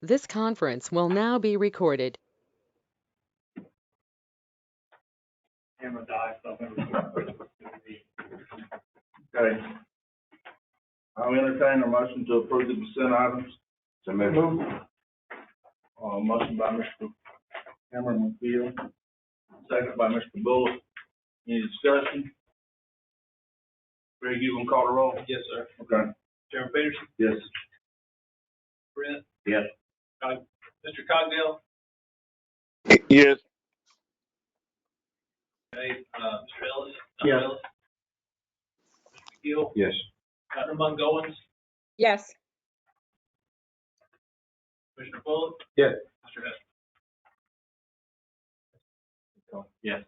This conference will now be recorded. Camera died, so Okay. I'll entertain a motion to approve the consent items. So moved. Motion by Mr. Cameron McField, second by Mr. Bullock. Any discussion? Greg, you gonna call the roll? Yes, sir. Okay. Chairman Peterson, Yes. Brent, Yes. Mr. Cogdell, Yes. okay, Mr. Ellis. Yes. Ellis. Mr. McGill, Yes. Dr. Mungowens, Yes. Commissioner Bullock. Yes. Mr. Hester. Yes.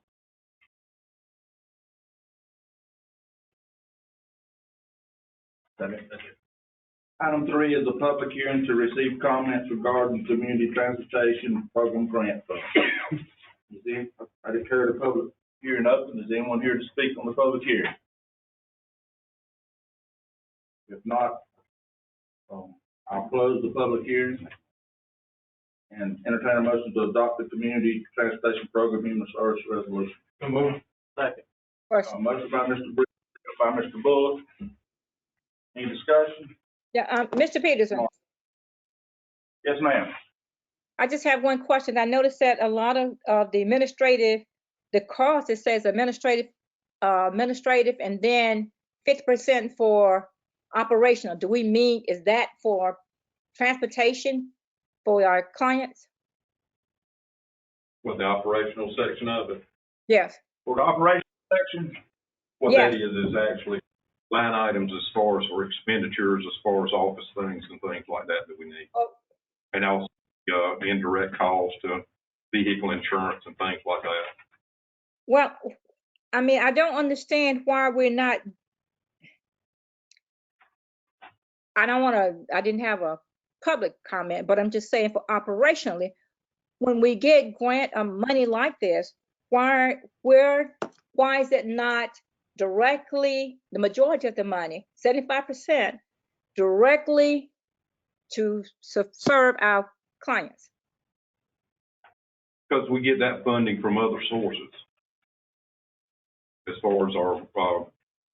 That's it. Item 3 is a public hearing to receive comments regarding community transportation program grant funds. I declare the public hearing open. Is anyone here to speak on the public hearing? If not, I'll close the public hearing and entertain a motion to adopt the community transportation program human service resolution. So moved. Second. Question. Motion by Mr. Britt, by Mr. Bullock. Any discussion? Yeah, Mr. Peterson, Yes, ma'am. I just have one question. I noticed that a lot of the administrative, the cost, it says administrative, and then 50% for operational. Do we mean, is that for transportation for our clients? With the operational section of it. Yes. For the operations section, What Yes. that is actually line items as far as, or expenditures as far as office things and things like that we need. Oh. And also, indirect costs to vehicle insurance and things like that. Well, I mean, I don't understand why we're not, I didn't have a public comment, but I'm just saying for operationally, when we get grant money like this, why is it not directly, the majority of the money, 75%, directly to serve our clients? Because we get that funding from other sources. As far as our,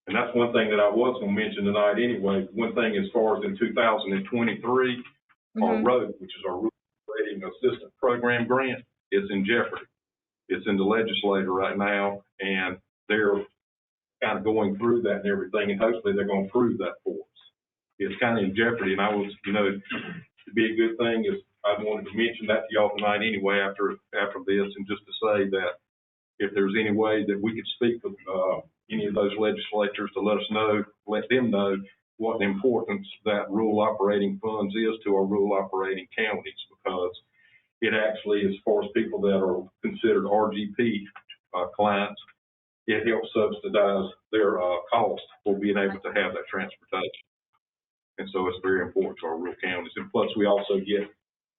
and that's one thing that I was going to mention tonight anyway. One thing as far as in 2023, our road, which is our rating assistant program grant, is in jeopardy. It's in the legislature right now, and they're kind of going through that and everything, and hopefully they're going to prove that for us. It's kind of in jeopardy, and I was, to be a good thing is I wanted to mention that to y'all tonight anyway after this, and just to say that if there's any way that we could speak with any of those legislators to let them know what the importance that rural operating funds is to our rural operating counties, because it actually, as far as people that are considered RGP clients, it helps subsidize their cost for being able to have that transportation. And so it's very important to our rural counties. And plus, we also get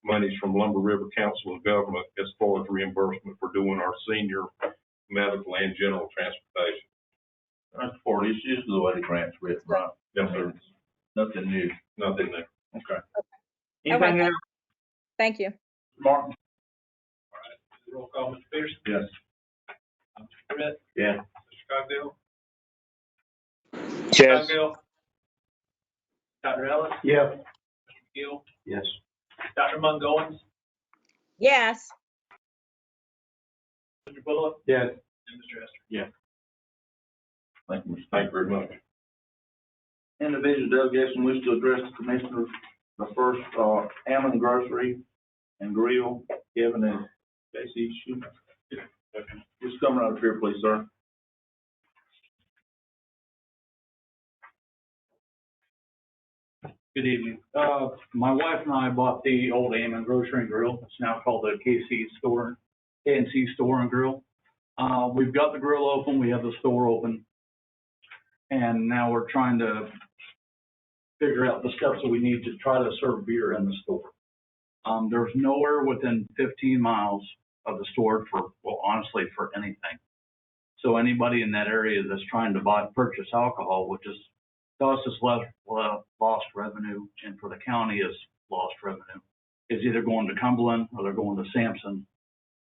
monies from Lumber River Council of Government as far as reimbursement for doing our senior medical and general transportation. That's for this is the way the grants written, right? Yes, sir. Nothing new. Nothing there. Okay. All right. Anything else, Thank you. Martin? All right. Roll call, Mr. Peterson. Yes. Mr. Brent. Yeah. Mr. Cogdell. Yes. Cogdell. Dr. Ellis. Yeah. Mr. McGill. Yes. Dr. Mungowens. Yes. Mr. Bullock. Yes. And Mr. Hester. Yeah. Thank you, Mr. Thank you very much. Individual delegation wish to address the commissioners. The first, Hammond Grocery and Grill, Kevin and Casey. Just come right up here, please, sir. Good evening. My wife and I bought the old Ammon Grocery and Grill. It's now called the KC Store, KNC Store and Grill. We've got the grill open, we have the store open, and now we're trying to figure out the steps that we need to try to serve beer in the store. There's nowhere within 15 miles of the store for, well, honestly, for anything. So anybody in that area that's trying to purchase alcohol, which is, to us, is lost revenue, and for the county is lost revenue. is either going to Cumberland or they're going to Sampson,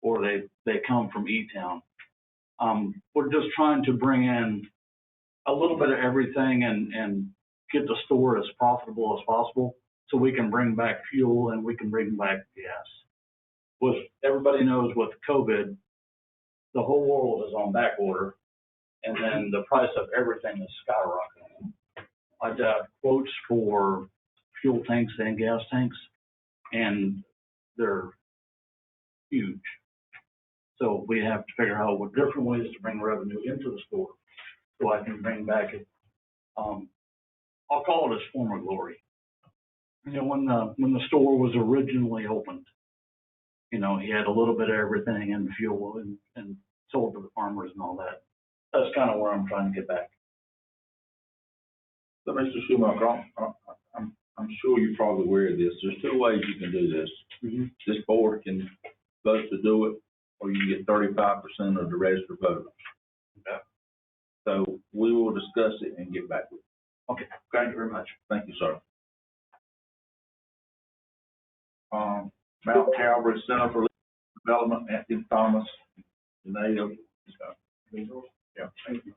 or they come from E-Town. We're just trying to bring in a little bit of everything and get the store as profitable as possible so we can bring back fuel and we can bring back gas. With everybody knows with COVID, the whole world is on back order, and then the price of everything is skyrocketing. I got quotes for fuel tanks and gas tanks, and they're huge. So we have to figure out what different ways to bring revenue into the store so I can bring back it. I'll call it its former glory. You know, when the store was originally opened, you know, he had a little bit of everything and fuel and sold to the farmers and all that. That's kind of where I'm trying to get back. So, Mr. Schumacher, I'm sure you're probably aware of this. There's two ways you can do this. Mm-hmm. This board can vote to do it, or you can get 35% of the registered voters. Okay. So we will discuss it and get back with you. Okay, thank you very much. Thank you, sir. Mount Calvary Center for Development, Anthony Thomas, Native. Yeah, thank you.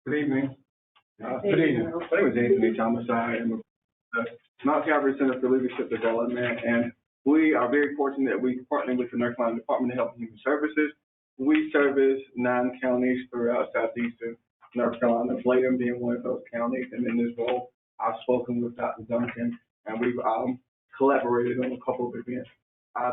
Good evening. My name is Anthony Thomas. I am the Mount Calvary Center for Leadership Development, and we are very fortunate that we partner with the North Carolina Department of Health and Human Services. We service 9 counties throughout southeastern North Carolina, Bladen being one of those counties. And in this role, I've spoken with Dr. Duncan, and we've collaborated on a couple of events.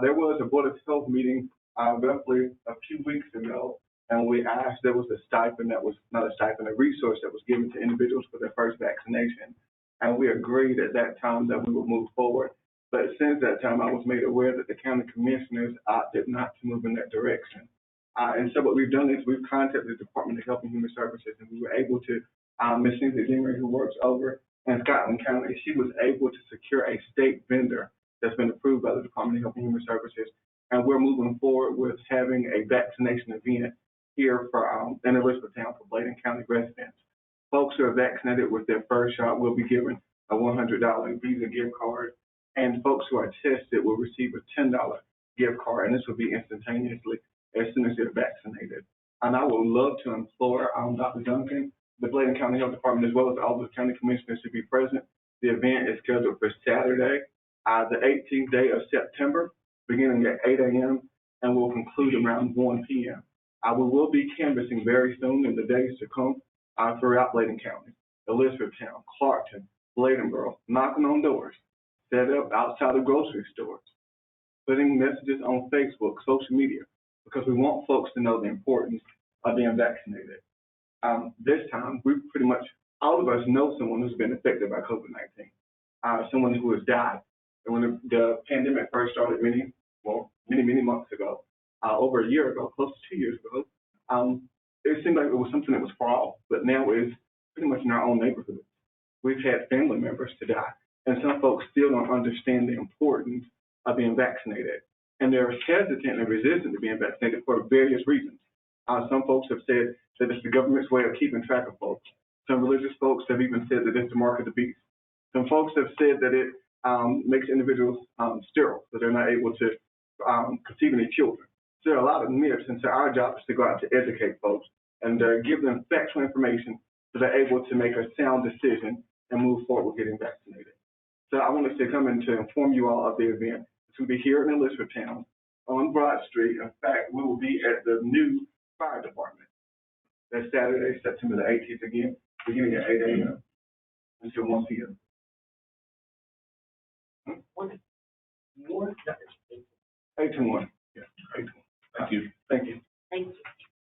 There was a Board of Health meeting roughly a few weeks ago, and we asked, there was a stipend that was, not a stipend, a resource that was given to individuals for their first vaccination. And we agreed at that time that we would move forward. But since that time, I was made aware that the county commissioners opted not to move in that direction. And so what we've done is we've contacted the Department of Health and Human Services, and we were able to, Ms. Cynthia Demery, who works over in Scotland County, she was able to secure a state vendor that's been approved by the Department of Health and Human Services. And we're moving forward with having a vaccination event here for in Elizabethtown for Bladen County residents. Folks who are vaccinated with their first shot will be given a $100 Visa gift card, and folks who are tested will receive a $10 gift card, and this will be instantaneously as soon as they're vaccinated. And I would love to implore Dr. Duncan, the Bladen County Health Department, as well as all the county commissioners to be present. The event is scheduled for Saturday, the 18th day of September, beginning at 8 a.m. and will conclude around 1 p.m. We will be canvassing very soon in the days to come throughout Bladen County, Elizabethtown, Clarkton, Bladenboro, knocking on doors, set up outside of grocery stores, putting messages on Facebook, social media, because we want folks to know the importance of being vaccinated. This time, we pretty much, all of us know someone who's been affected by COVID-19, someone who has died. And when the pandemic first started many months ago, over a year ago, close to 2 years ago, it seemed like it was something that was far off, but now it's pretty much in our own neighborhood. We've had family members to die, and some folks still don't understand the importance of being vaccinated. And they're hesitant and resistant to being vaccinated for various reasons. Some folks have said that it's the government's way of keeping track of folks. Some religious folks have even said that it's the mark of the beast. Some folks have said that it makes individuals sterile, so they're not able to conceive any children. So there are a lot of myths, and so our job is to go out to educate folks and give them factual information so they're able to make a sound decision and move forward with getting vaccinated. So I wanted to come in to inform you all of the event. It's going to be here in Elizabethtown on Broad Street. In fact, we will be at the new fire department. That's Saturday, September the 18th again, beginning at 8 a.m. until 1 p.m. 8 to 1. Yeah, 8 to 1. Thank you. Thank you.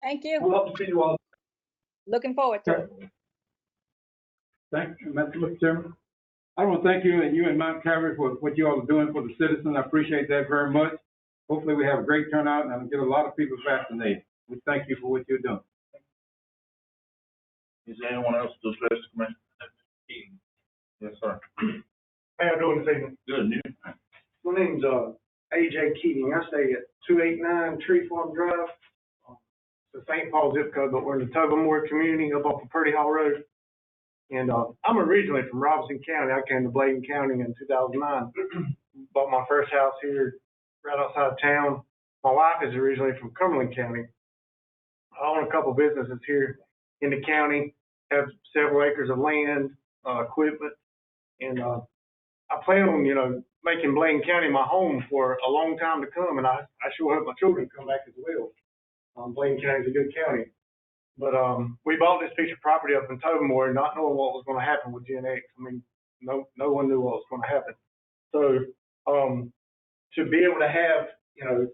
Thank you. We'll hope to see you all. Looking forward to it. Thank you, Mr. Chairman. I want to thank you and Mount Calvary for what you all are doing for the citizens. I appreciate that very much. Hopefully we have a great turnout and get a lot of people vaccinated. We thank you for what you're doing. Is there anyone else to address the commission? Yes, sir. How you doing this evening? Good, and you? My name's AJ Keating. I stay at 289 Tree Farm Drive. It's the St. Paul zip code, but we're in the Tobermory community up off of Purdy Hall Road. And, I'm originally from Robinson County. I came to Bladen County in 2009. Bought my first house here right outside of town. My wife is originally from Cumberland County. I own a couple businesses here in the county, have several acres of land, equipment, and, I plan on, making Blaine County my home for a long time to come, and I sure hope my children come back as well. Blaine County is a good county. But we bought this piece of property up in Tobermore not knowing what was going to happen with Gen X. I mean, no one knew what was going to happen. So to be able to have,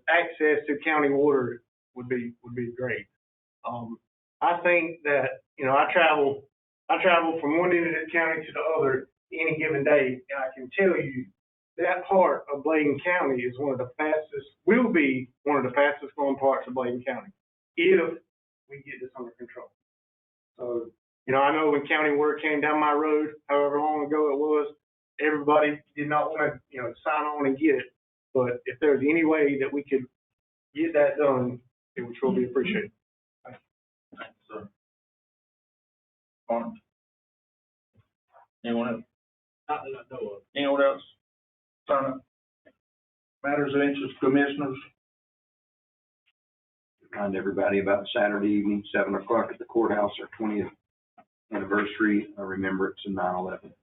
access to county water would be great. I think that, I travel from one end of the county to the other any given day, and I can tell you that part of Bladen County is will be one of the fastest growing parts of Bladen County if we get this under control. So, I know when county work came down my road, however long ago it was, everybody did not want to, sign on and get it. But if there's any way that we could get that done, it would sure be appreciated. Thanks, sir. Barnes? Anyone else? Not that I know of. Anyone else? Turner? Matters of interest, commissioners? Remind everybody about Saturday evening, 7 o'clock at the courthouse, our 20th anniversary remembrance of 9/11.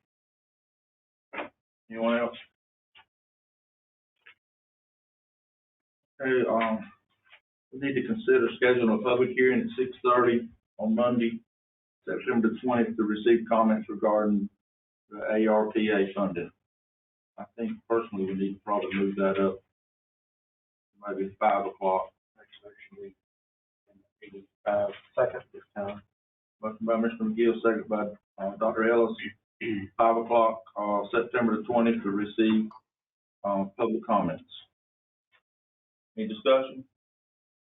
Anyone else? Hey, we need to consider scheduling a public hearing at 6:30 on Monday, September 20th, to receive comments regarding the ARPA funding. I think personally we need to probably move that up, maybe 5 o'clock. Actually, 5 seconds this time. Motion by Mr. McGill, second by Dr. Ellis. 5 o'clock, September the 20th, to receive public comments. Any discussion?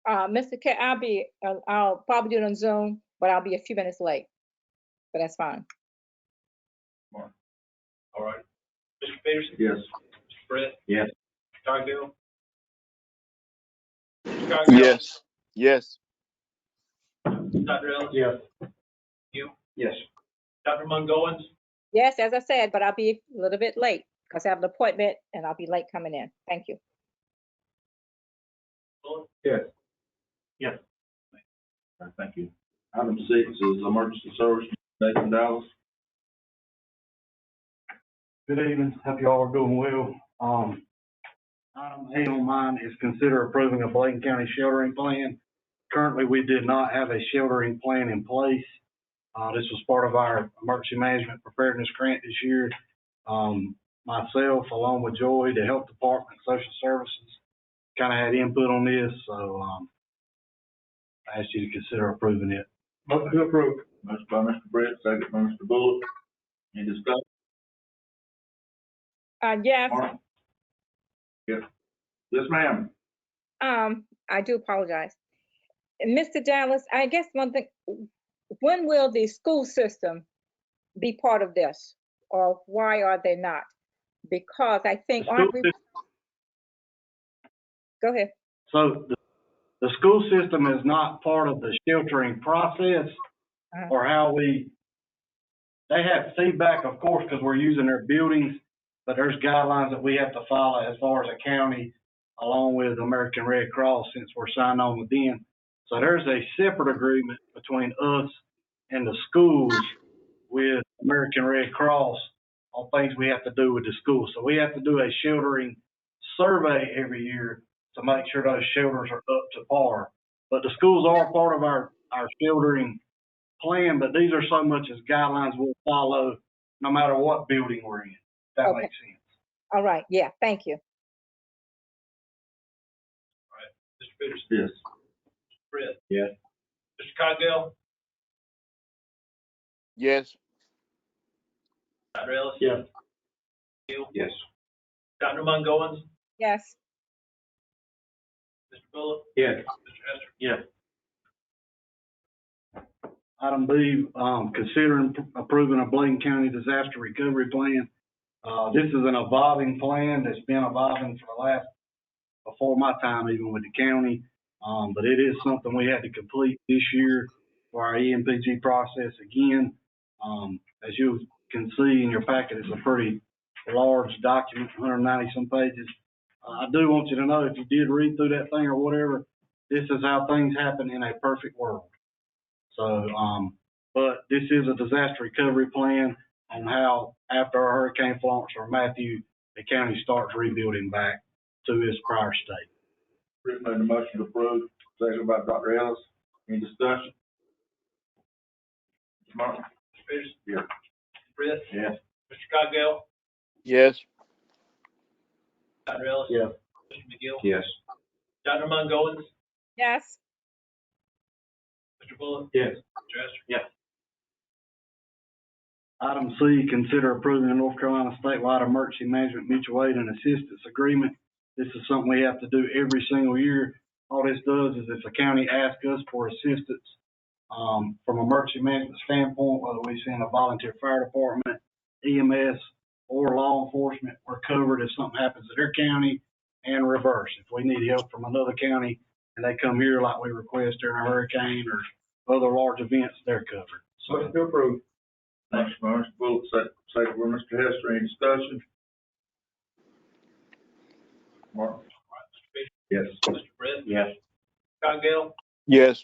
Mr. K, I'll probably do it on Zoom, but I'll be a few minutes late. But that's fine. All right. Mr. Peterson? Yes. Mr. Brett? Yes. Mr. Cogdill? Mr. Cogdill? Yes. Yes. Dr. Ellis? Yes. You? Yes. Dr. Mungowens? Yes, as I said, but I'll be a little bit late because I have an appointment and I'll be late coming in. Thank you. Bullock? Yes. Yes. All right, thank you. Item 6 is emergency service, Nathan Dallas. Good evening. Hope you all are doing well. Item A on mine is consider approving a Bladen County sheltering plan. Currently, we did not have a sheltering plan in place. This was part of our emergency management preparedness grant this year. Myself, along with Joy, the health department, social services, kind of had input on this. So I asked you to consider approving it. Motion to approve. Motion by Mr. Brett, second by Mr. Bullock. Any discussion? Yes, Mark? Yes. Yes, ma'am. I do apologize. And Mr. Dallas, I guess one thing, when will the school system be part of this? Or why are they not? Because I think, aren't we? Go ahead. So the school system is not part of the sheltering process or how they have feedback, of course, because we're using their buildings, but there's guidelines that we have to follow as far as a county, along with American Red Cross, since we're signed on with them. So there's a separate agreement between us and the schools with American Red Cross on things we have to do with the schools. So we have to do a sheltering survey every year to make sure those shelters are up to par. But the schools are part of our sheltering plan, but these are so much as guidelines we'll follow no matter what building we're in, if that Okay. makes sense. All right, yeah, thank you. Mr. Peterson? Yes. Mr. Brett? Yes. Mr. Cogdill? Yes. Dr. Ellis? Yes. You? Yes. Dr. Mungowens? Yes, Mr. Bullock? Yes. Mr. Hester? Yes. Item B, considering approving a Bladen County disaster recovery plan. This is an evolving plan that's been evolving for the last, before my time even with the county. But it is something we had to complete this year for our EMPG process again. as you can see in your packet, it's a pretty large document, 190 some pages. I do want you to know, if you did read through that thing or whatever, this is how things happen in a perfect world. So, but this is a disaster recovery plan on how, after a Hurricane Florence or Matthew, the county starts rebuilding back to its prior state. Rick made the motion to approve, second by Dr. Ellis. Any discussion? Mr. Martin? Mr. Peterson? Here. Mr. Britt? Yes. Mr. Cogdell? Yes. Dr. Ellis? Yes. Mr. McGill? Yes. Dr. Mungowens? Yes. Mr. Bullock? Yes. Mr. Hester? Yes. Item C, consider approving the North Carolina statewide emergency management mutual aid and assistance agreement. This is something we have to do every single year. All this does is if a county asks us for assistance, from emergency management standpoint, whether we send a volunteer fire department, EMS, or law enforcement, we're covered if something happens to their county, and reverse. If we need help from another county and they come here like we request during a hurricane or other large events, they're covered. So, Motion to approve. Thanks, Mr. Bullock, second by Mr. Hester. Any discussion? Martin? Mr. Peterson? Yes. Mr. Britt? Yes. Cogdell? Yes.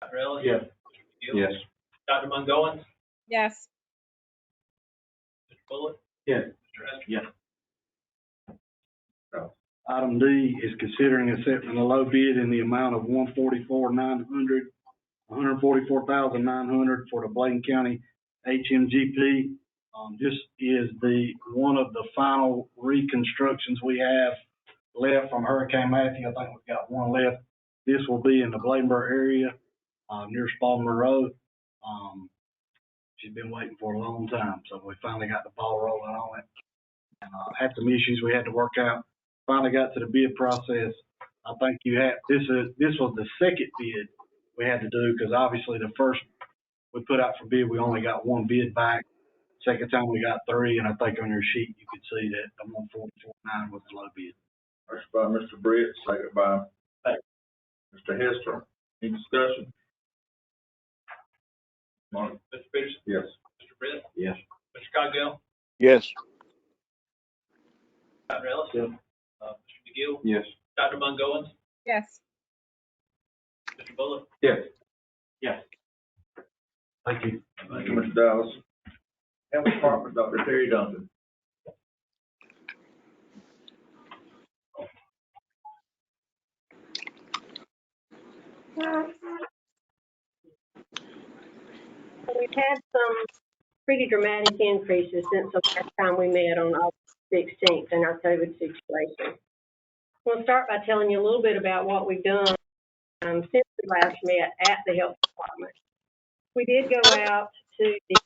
Dr. Ellis? Yes. Mr. McGill? Yes. Dr. Mungowens? Yes. Mr. Bullock? Yes. Mr. Hester? Yes. item D is considering accepting a low bid in the amount of $144,900 for the Bladen County HMGP. This is one of the final reconstructions we have left from Hurricane Matthew. I think we've got one left. This will be in the Bladenburg area, near Spalding Road. She's been waiting for a long time, so we finally got the ball rolling on it. And had some issues we had to work out. Finally got to the bid process. I think this was the second bid we had to do, because obviously the first we put out for bid, we only got one bid back. Second time we got three, and I think on your sheet you could see that the 144.9 was the low bid. First by Mr. Britt, second by Mr. Hester. Any discussion? Martin? Mr. Peterson? Yes. Mr. Britt? Yes. Mr. Cogdell? Yes. Dr. Ellis? Yes. Mr. McGill? Yes. Dr. Mungowens? Yes. Mr. Bullock? Yes. Yes. Thank you. Thank you, Mr. Dallas. Health Department, Dr. Terry Duncan. We've had some pretty dramatic increases since the last time we met on August 16th in our COVID situation. We'll start by telling you a little bit about what we've done since we last met at the health department. We did go out to the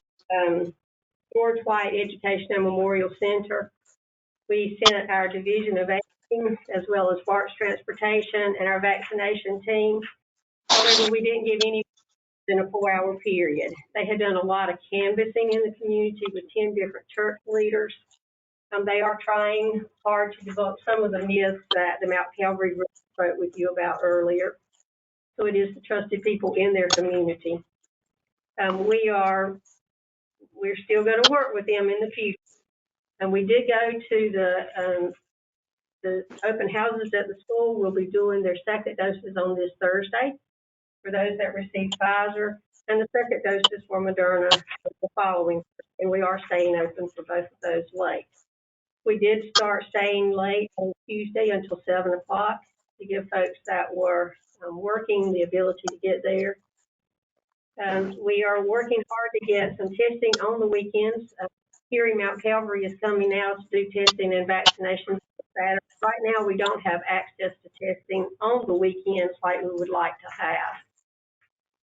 George White Education and Memorial Center. We sent our Division of Aging, as well as Barks Transportation and our vaccination team. However, we didn't give any in a 4-hour period. They had done a lot of canvassing in the community with 10 different church leaders. They are trying hard to debunk some of the myths that the Mount Calvary group spoke with you about earlier. So it is the trusted people in their community. We're still going to work with them in the future. And we did go to the open houses at the school. We'll be doing their second doses on this Thursday for those that received Pfizer, and the second doses for Moderna the following. And we are staying open for both of those late. We did start staying late on Tuesday until 7 o'clock to give folks that were working the ability to get there. We are working hard to get some testing on the weekends. Hearing Mount Calvary is coming now to do testing and vaccinations. Right now, we don't have access to testing on the weekends like we would like to have.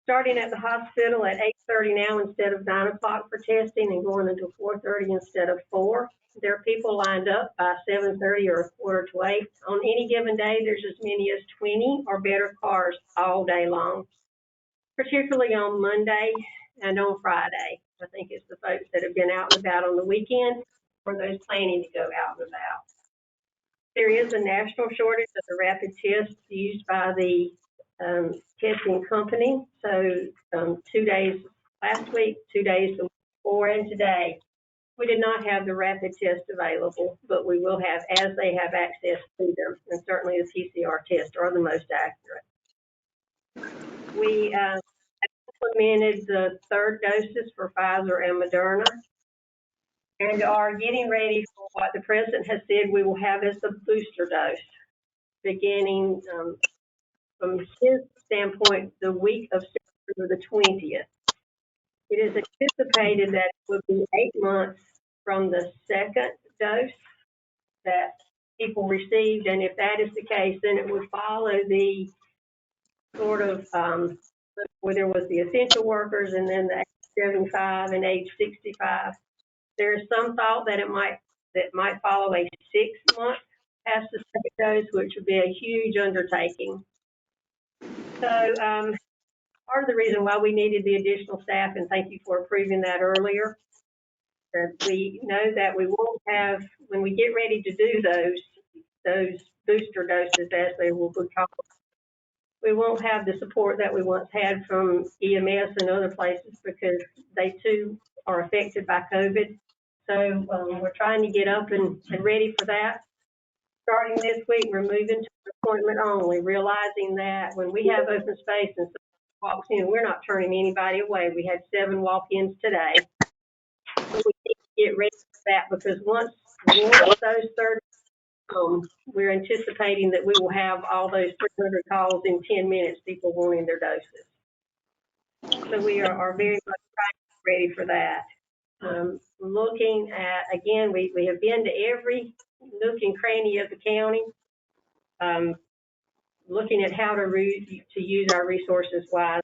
Starting at the hospital at 8:30 now instead of 9 o'clock for testing, and going until 4:30 instead of 4. There are people lined up by 7:30 or 7:45. On any given day, there's as many as 20 or better cars all day long, particularly on Monday and on Friday. I think it's the folks that have been out and about on the weekend or those planning to go out and about. There is a national shortage of the rapid tests used by the testing company. So 2 days last week, 2 days before, and today. We did not have the rapid test available, but we will have as they have access to them, and certainly the PCR tests are the most accurate. We implemented the third doses for Pfizer and Moderna, and are getting ready for what the president has said we will have as the booster dose, beginning from his standpoint, the week of September the 20th. It is anticipated that it will be 8 months from the second dose that people received, and if that is the case, then it would follow the sort of where there was the essential workers and then the age 75 and age 65. There is some thought that it might follow a 6 month past the second dose, which would be a huge undertaking. So part of the reason why we needed the additional staff, and thank you for approving that earlier, that we know that we won't have, when we get ready to do those booster doses, as they will be called, we won't have the support that we once had from EMS and other places because they too are affected by COVID. So we're trying to get up and ready for that. Starting this week, we're moving to appointment only, realizing that when we have open space and someone walks in, we're not turning anybody away. We had 7 walk-ins today. So we need to get ready for that because once those 30 we're anticipating that we will have all those 300 calls in 10 minutes, people wanting their doses. So we are very much ready for that. Looking at, again, we have been to every nook and cranny of the county, looking at how to use our resources wise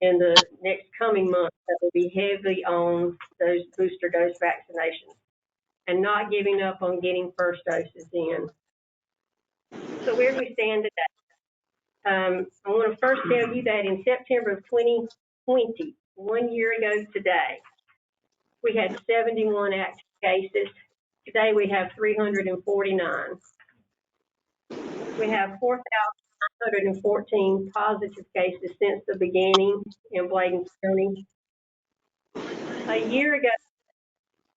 in the next coming months that will be heavy on those booster dose vaccinations and not giving up on getting first doses in. So where do we stand today? I want to first tell you that in September of 2020, 1 year ago today, we had 71 active cases. Today we have 349. We have 4,914 positive cases since the beginning in Bladen County. A year ago,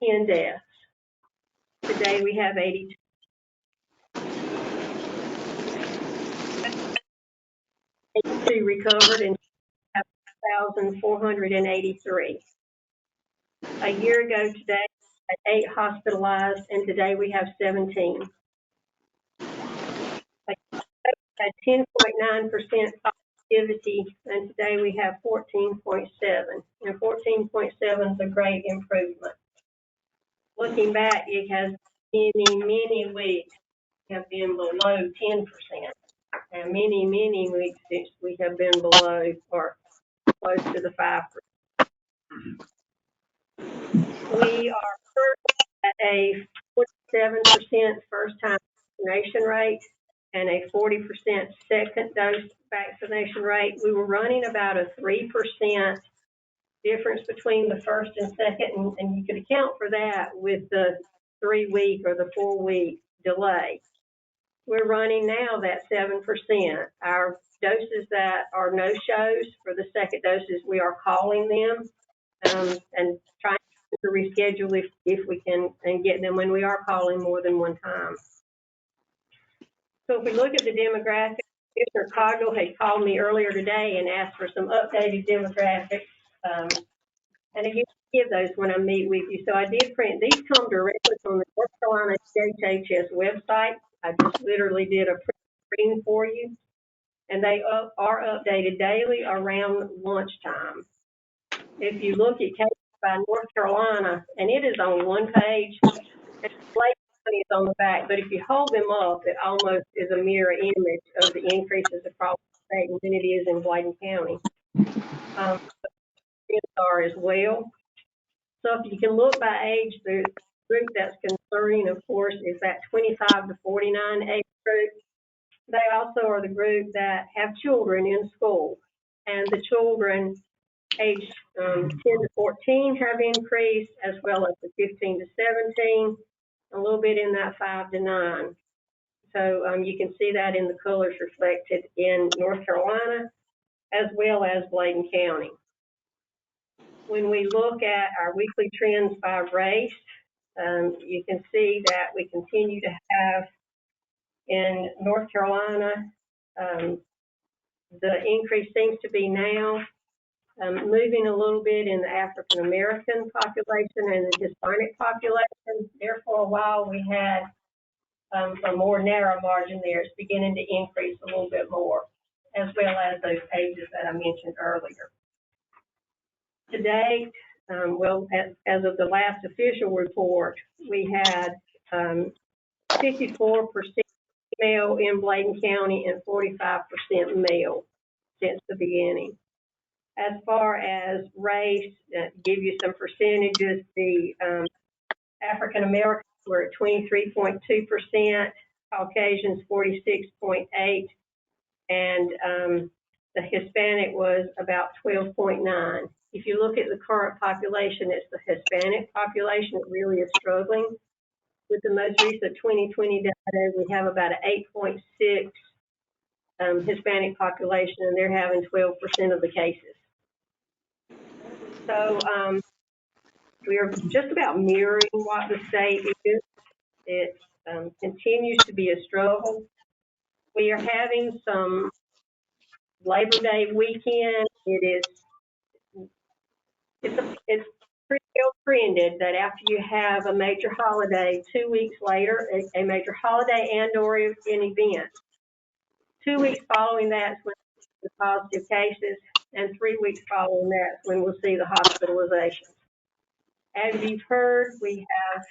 10 deaths. Today we have 82. Recovered and have 1,483. A year ago today, we had 8 hospitalized, and today we have 17. Had 10.9% positivity, and today we have 14.7. And 14.7 is a great improvement. Looking back, it has many weeks have been below 10%. And many weeks since we have been below or close to the 5%. We are currently at a 47% first-time vaccination rate and a 40% second dose vaccination rate. We were running about a 3% difference between the first and second, and you could account for that with the 3-week or the 4-week delay. We're running now that 7%. Our doses that are no-shows for the second doses, we are calling them and trying to reschedule if we can and get them when we are calling more than one time. So if we look at the demographics, Commissioner Coggle had called me earlier today and asked for some updated demographics. And I give those when I meet with you. So I did print. These come directly from the North Carolina HHS website. I just literally did a print for you. And they are updated daily around lunchtime. If you look at cases by North Carolina, and it is on one page, and Bladen County is on the back, but if you hold them up, it almost is a mirror image of the increases across the state than it is in Bladen County. Are as well. So if you can look by age, the group that's concerning, of course, is that 25 to 49 age group. They also are the group that have children in school, and the children age 10 to 14 have increased, as well as the 15 to 17, a little bit in that 5 to 9. So you can see that in the colors reflected in North Carolina, as well as Bladen County. when we look at our weekly trends by race, you can see that we continue to have in North Carolina, the increase seems to be now moving a little bit in the African American population and the Hispanic population. There for a while we had a more narrow margin there. It's beginning to increase a little bit more, as well as those ages that I mentioned earlier. Today, as of the last official report, we had 54% female in Bladen County and 45% male since the beginning. As far as race, give you some percentages, the African Americans were at 23.2%, Caucasians 46.8%, and the Hispanic was about 12.9%. If you look at the current population, it's the Hispanic population that really is struggling. With the most recent 2020 data, we have about an 8.6 Hispanic population, and they're having 12% of the cases. So we're just about mirroring what the state is. It continues to be a struggle. We are having some Labor Day weekend. It's pretty well trended that after you have a major holiday, 2 weeks later, a major holiday and or an event, 2 weeks following that is when the positive cases, and 3 weeks following that is when we'll see the hospitalizations. As you've heard, we have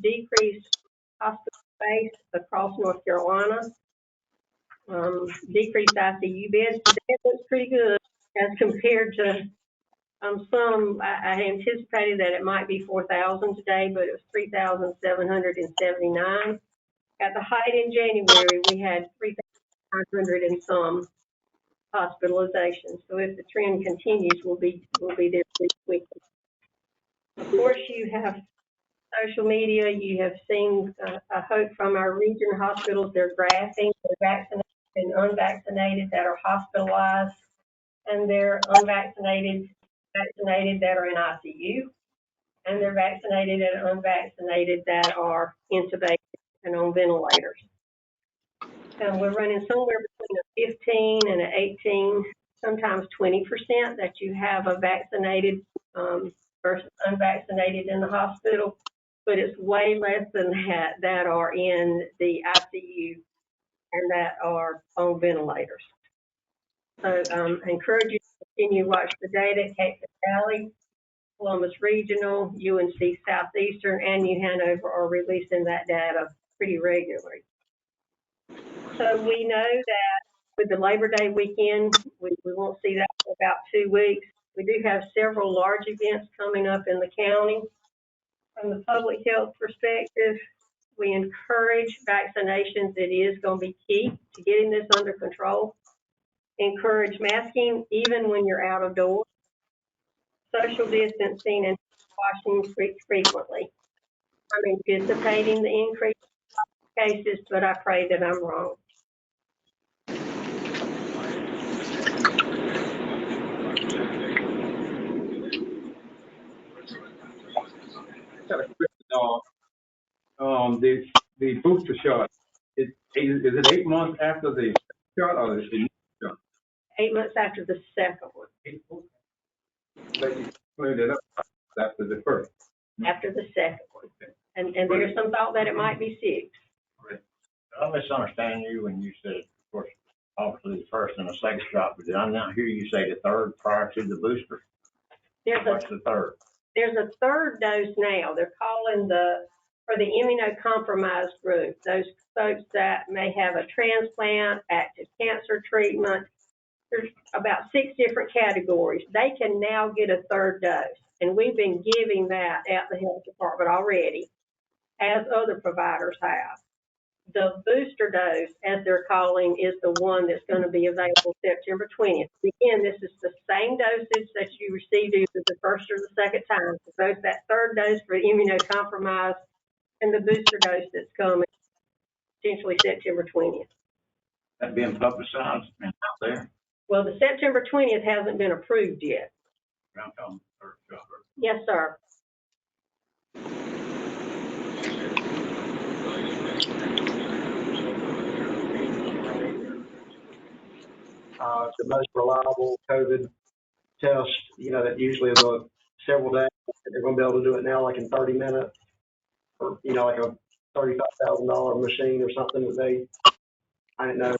decreased hospital space across North Carolina, decreased ICU beds. Today looks pretty good as compared to some. I anticipated that it might be 4,000 today, but it was 3,779. At the height in January, we had 3,500 and some hospitalizations. So if the trend continues, we'll be there pretty quickly. Of course, you have social media. You have seen, I hope, from our region hospitals, they're graphing the vaccinated and unvaccinated that are hospitalized, and they're vaccinated that are in ICU, and they're vaccinated and unvaccinated that are intubated and on ventilators. And we're running somewhere between a 15 and an 18, sometimes 20% that you have a vaccinated versus unvaccinated in the hospital, but it's way less than that are in the ICU and that are on ventilators. So I encourage you to continue to watch the data. Cape Valley, Columbus Regional, UNC Southeastern, and New Hanover are releasing that data pretty regularly. So we know that with the Labor Day weekend, we won't see that for about 2 weeks. We do have several large events coming up in the county. From the public health perspective, we encourage vaccinations. It is going to be key to getting this under control. Encourage masking even when you're out of doors. Social distancing and washing frequently. I'm anticipating the increase in cases, but I pray that I'm wrong. The booster shot, is it 8 months after the shot or is it shot? 8 months after the second one. So you cleared it up after the first. After the second one. And there's some thought that it might be 6. I misunderstand you when you said, of course, obviously the first and the second shot, but did I not hear you say the third prior to the booster? What's the third? There's a third dose now. They're calling for the immunocompromised group, those folks that may have a transplant, active cancer treatment. There's about 6 different categories. They can now get a third dose, and we've been giving that at the health department already, as other providers have. The booster dose, as they're calling, is the one that's going to be available September 20th. Again, this is the same dosage that you received either the first or the second time. So both that third dose for immunocompromised and the booster dose that's coming potentially September 20th. That being publicized and out there? Well, the September 20th hasn't been approved yet. third job. Yes, sir. The most reliable COVID test, that usually is several days. They're gonna be able to do it now like in 30 minutes, or, like a $35,000 machine or something I didn't know.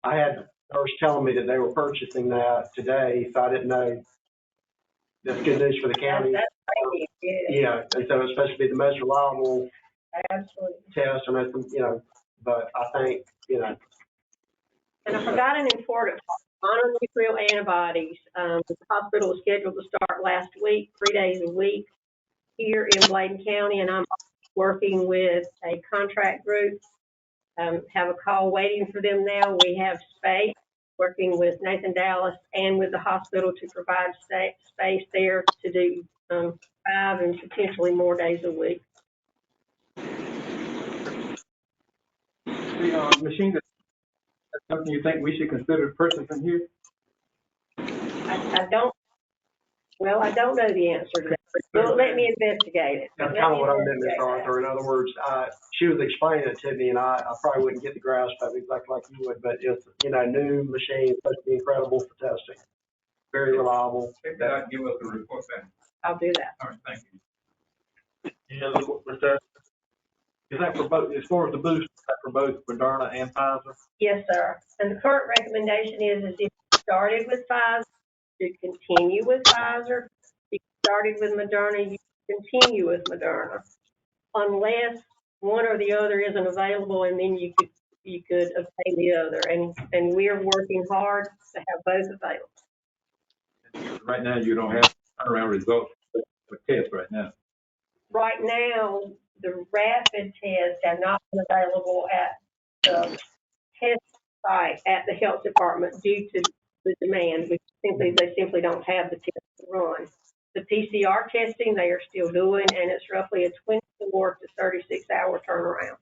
I had the nurse telling me that they were purchasing that today, so I didn't know. That's good news for the county. That's great. Yeah, and so it's supposed to be the most reliable Absolutely. test, and but I think, And I forgot an important part. Mononuclear antibodies. The hospital was scheduled to start last week, 3 days a week here in Bladen County, and I'm working with a contract group. Have a call waiting for them now. We have space, working with Nathan Dallas and with the hospital to provide space there to do 5 and potentially more days a week. The machine, that's something you think we should consider purchasing here? I don't know the answer to that. Well, let me investigate it. that's kind of what I meant, Ms. Arthur. In other words, she was explaining it to me, and I probably wouldn't get the grasp of it exactly like you would, but it's, new machine, supposed to be incredible for testing. Very reliable. Check that out, give us a report back. I'll do that. All right, thank you. Any other questions? Is that for both, as far as the boost, is that for both Moderna and Pfizer? Yes, sir. And the current recommendation is if you started with Pfizer, you continue with Pfizer. If you started with Moderna, you continue with Moderna, unless one or the other isn't available, and then you could obtain the other. And we're working hard to have both available. Right now, you don't have turnaround results for tests right now. Right now, the rapid tests have not been available at the test site at the health department due to the demand. They simply don't have the test to run. The PCR testing they are still doing, and it's roughly a 24 to 36 hour turnaround.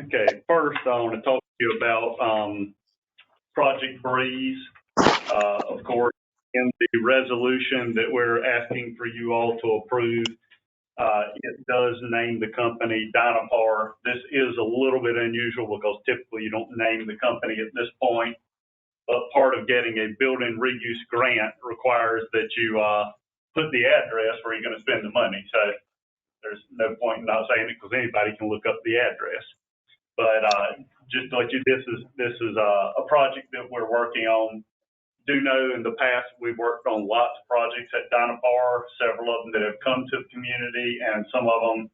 Okay, first I want to talk to you about Project Breeze. Of course, in the resolution that we're asking for you all to approve, it does name the company Dynapar. This is a little bit unusual because typically you don't name the company at this point, but part of getting a building reuse grant requires that you put the address where you're going to spend the money. So there's no point in not saying it because anybody can look up the address. But just to let you, this is a project that we're working on. Do know in the past we've worked on lots of projects at Dynapar, several of them that have come to the community, and some of them,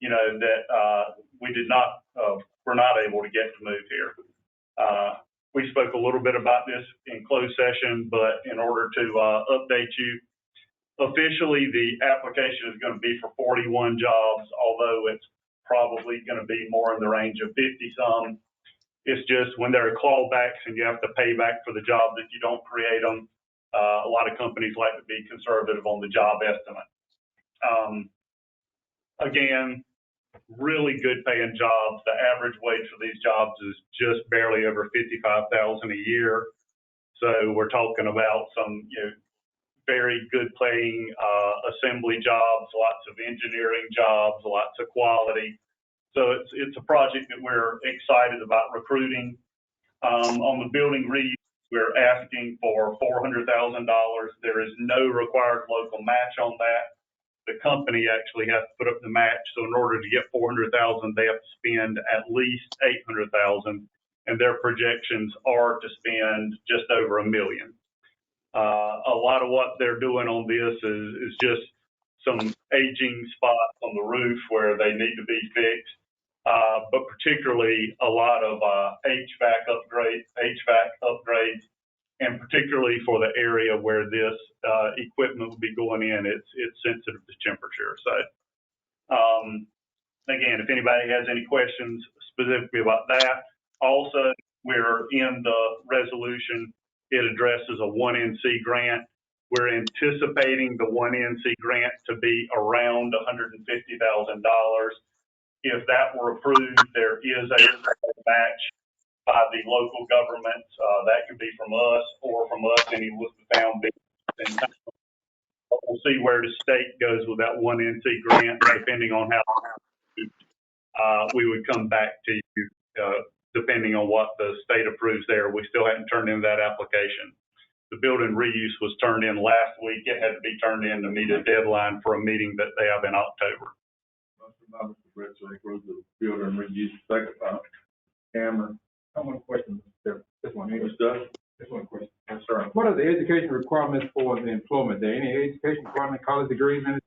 that we did not, were not able to get to move here. We spoke a little bit about this in closed session, but in order to update you, officially the application is going to be for 41 jobs, although it's probably going to be more in the range of 50 some. It's just when there are clawbacks and you have to pay back for the jobs if you don't create them, a lot of companies like to be conservative on the job estimate. Again, really good paying jobs. The average wage for these jobs is just barely over $55,000 a year. So we're talking about some, very good paying assembly jobs, lots of engineering jobs, lots of quality. So it's a project that we're excited about recruiting. On the building reuse, we're asking for $400,000. There is no required local match on that. The company actually has to put up the match. So in order to get $400,000, they have to spend at least $800,000, and their projections are to spend just over $1 million. A lot of what they're doing on this is just some aging spots on the roof where they need to be fixed. But particularly a lot of HVAC upgrades, and particularly for the area where this equipment will be going in, it's sensitive to temperature. So Again, if anybody has any questions specifically about that, also, we're in the resolution, it addresses a 1NC grant. We're anticipating the 1NC grant to be around $150,000. If that were approved, there is a match by the local government. That could be from us or from us, any Elizabethtown business. We'll see where the state goes with that 1NC grant, depending on how we would come back to you, depending on what the state approves there. We still haven't turned in that application. The building reuse was turned in last week. It had to be turned in to meet a deadline for a meeting that they have in October. Motion by Mr. Brett to approve the building reuse, second by Cameron. I have one question, Mr. This one here. Discussion. This one question. Yes, sir. What are the education requirements for the employment there? Any education requirement, college degrees in it?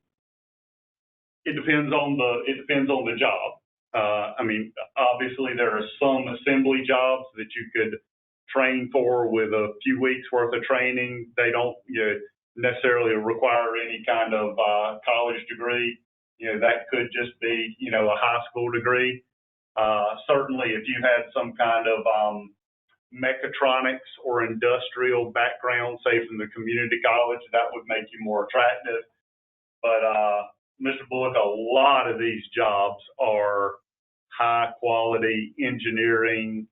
It depends on the job. I mean, obviously there are some assembly jobs that you could train for with a few weeks worth of training. They don't necessarily require any kind of college degree. That could just be, a high school degree. Certainly if you had some kind of mechatronics or industrial background, say from the community college, that would make you more attractive. But Mr. Bullock, a lot of these jobs are high quality engineering,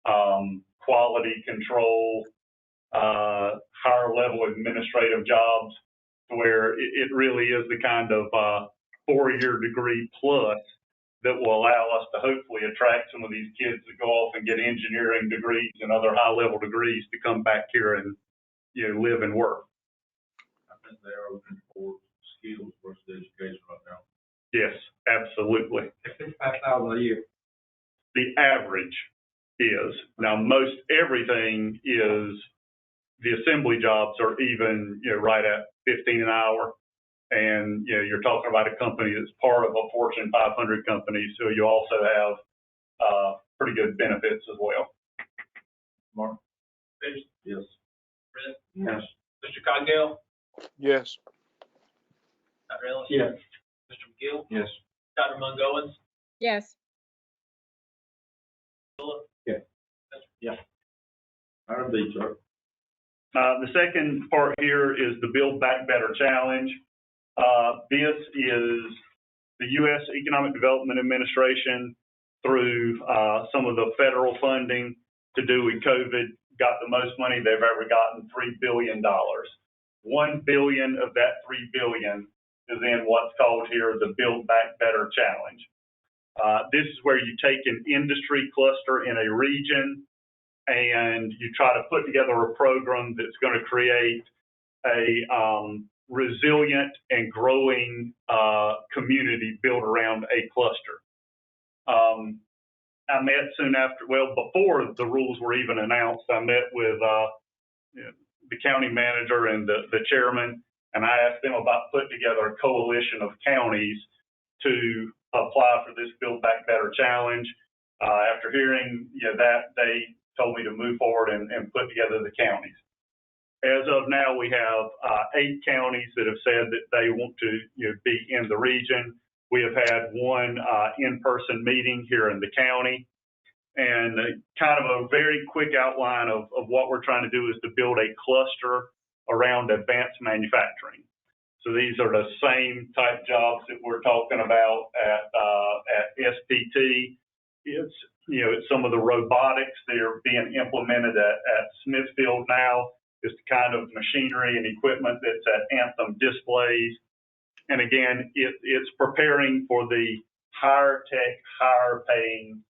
quality control, higher level administrative jobs, where it really is the kind of 4-year degree plus that will allow us to hopefully attract some of these kids to go off and get engineering degrees and other high level degrees to come back here and live and work. I think they are looking for skills versus education right now. Yes, absolutely. $55,000 a year. The average is. Now, most everything is, the assembly jobs are even, right at 15 an hour. And, you're talking about a company that's part of a Fortune 500 company. So you also have pretty good benefits as well. Mark? Fish, Yes. Brett, Yes. Mr. Cogdell, Yes. Dr. Ellis. Yes. Mr. McGill, Yes. Dr. Mungowens, Yes. Philip. Yes. Item B, sir. The second part here is the Build Back Better Challenge. This is the U.S. Economic Development Administration, through some of the federal funding to do with COVID, got the most money they've ever gotten, $3 billion. $1 billion of that $3 billion is in what's called here the Build Back Better Challenge. This is where you take an industry cluster in a region and you try to put together a program that's going to create a resilient and growing community built around a cluster. I met soon after, before the rules were even announced, I met with the county manager and the chairman, and I asked them about putting together a coalition of counties to apply for this Build Back Better Challenge. After hearing that, they told me to move forward and put together the counties. As of now, we have 8 counties that have said that they want to be in the region. We have had one in-person meeting here in the county, and kind of a very quick outline of what we're trying to do is to build a cluster around advanced manufacturing. So these are the same type jobs that we're talking about at SPT. It's it's some of the robotics that are being implemented at Smithfield now. It's the kind of machinery and equipment that's at Anthem Displays. And again, it's preparing for the higher tech, higher paying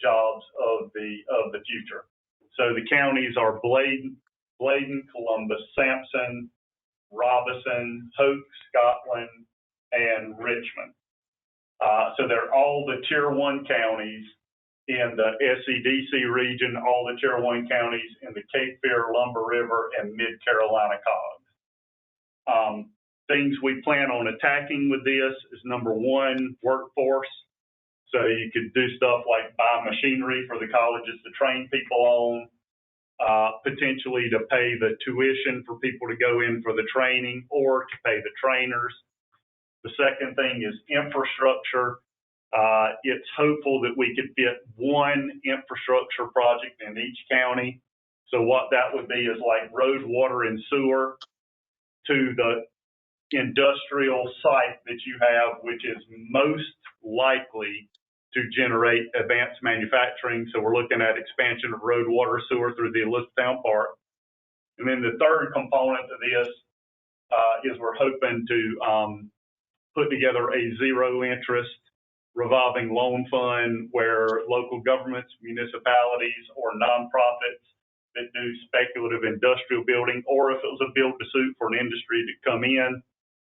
jobs of the future. So the counties are Bladen, Columbus, Sampson, Robinson, Hoke, Scotland, and Richmond. So they're all the Tier 1 counties in the SCDC region, all the Tier 1 counties in the Cape Fear, Lumber River, and Mid-Carolina COGs. Things we plan on attacking with this is, number one, workforce. So you could do stuff like buy machinery for the colleges to train people on, potentially to pay the tuition for people to go in for the training or to pay the trainers. The second thing is infrastructure. It's hopeful that we could fit one infrastructure project in each county. So what that would be is like road, water, and sewer to the industrial site that you have, which is most likely to generate advanced manufacturing. So we're looking at expansion of road, water, sewer through the Elizabethtown Park. And then the third component of this is we're hoping to put together a zero interest revolving loan fund where local governments, municipalities, or nonprofits that do speculative industrial building, or if it was a build to suit for an industry to come in,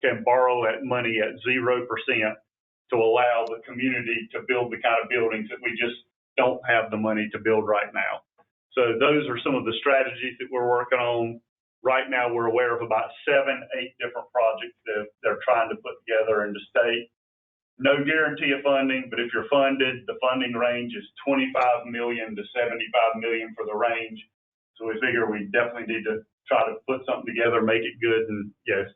can borrow that money at 0% to allow the community to build the kind of buildings that we just don't have the money to build right now. So those are some of the strategies that we're working on. Right now, we're aware of about 7, 8 different projects that they're trying to put together in the state. No guarantee of funding, but if you're funded, the funding range is $25 million to $75 million for the range. So we figure we definitely need to try to put something together, make it good, and yes,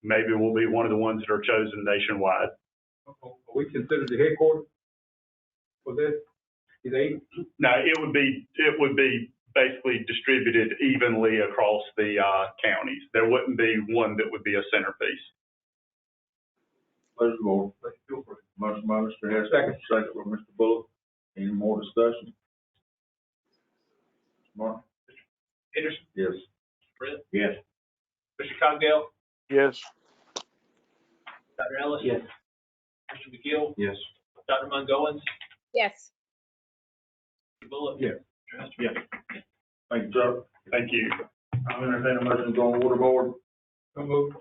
maybe we'll be one of the ones that are chosen nationwide. Are we considered the headquarters for this? No, it would be basically distributed evenly across the counties. There wouldn't be one that would be a centerpiece. Pleasure, board. Motion by Mr. Hester, second by Mr. Bullock. Any more discussion? Martin? Peterson? Yes. Britt? Yes. Mr. Cogdale? Yes. Dr. Ellis? Yes. Mr. McGill? Yes. Dr. Mungowens? Yes. Mr. Bullock? Yes. Mr. Hester? Yes. Thank you, Chuck. Thank you. I'll entertain a motion to go on water board. So moved.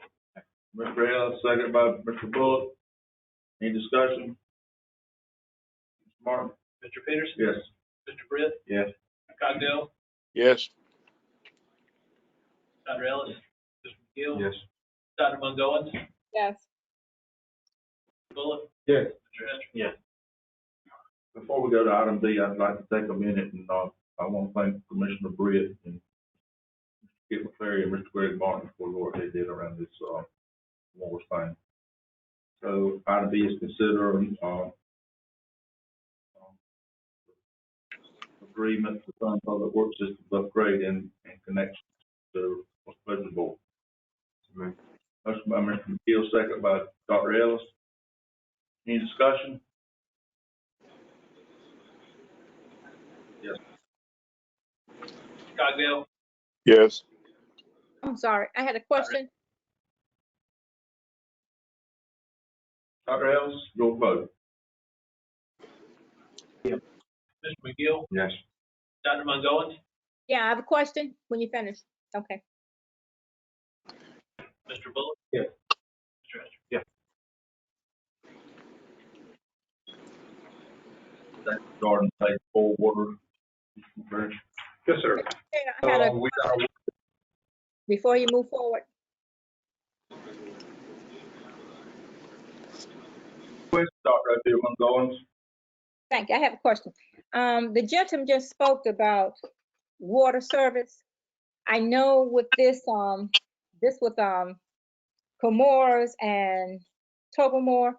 Mr. Ellis, second by Mr. Bullock. Any discussion? Mr. Martin? Mr. Peterson? Yes. Mr. Britt? Yes. Mr. Cogdale? Yes. Dr. Ellis? Mr. McGill? Yes. Dr. Mungowens? Yes. Mr. Bullock? Yes. Mr. Hester? Yes. Before we go to item B, I'd like to take a minute and, I want to thank Commissioner Britt and Mr. Kit McCleary and Mr. Greg Martin for the work they did around this, water thing. So item B is considering, agreement to fund public works systems upgrade and connection to what's budget board. Motion by Mr. McGill, second by Dr. Ellis. Any discussion? Yes. Cogdale? Yes. I'm sorry, I had a question. Dr. Ellis, your vote. Mr. McGill? Yes. Dr. Mungowens? Yeah, I have a question when you finish. Okay. Mr. Bullock? Yes. Mr. Hester? Yes. Garden State full water. Yes, sir. I had a We got our before you move forward. Dr. Mungowens. Thank you. I have a question. The gentleman just spoke about water service. I know with this with Comores and Tobermore.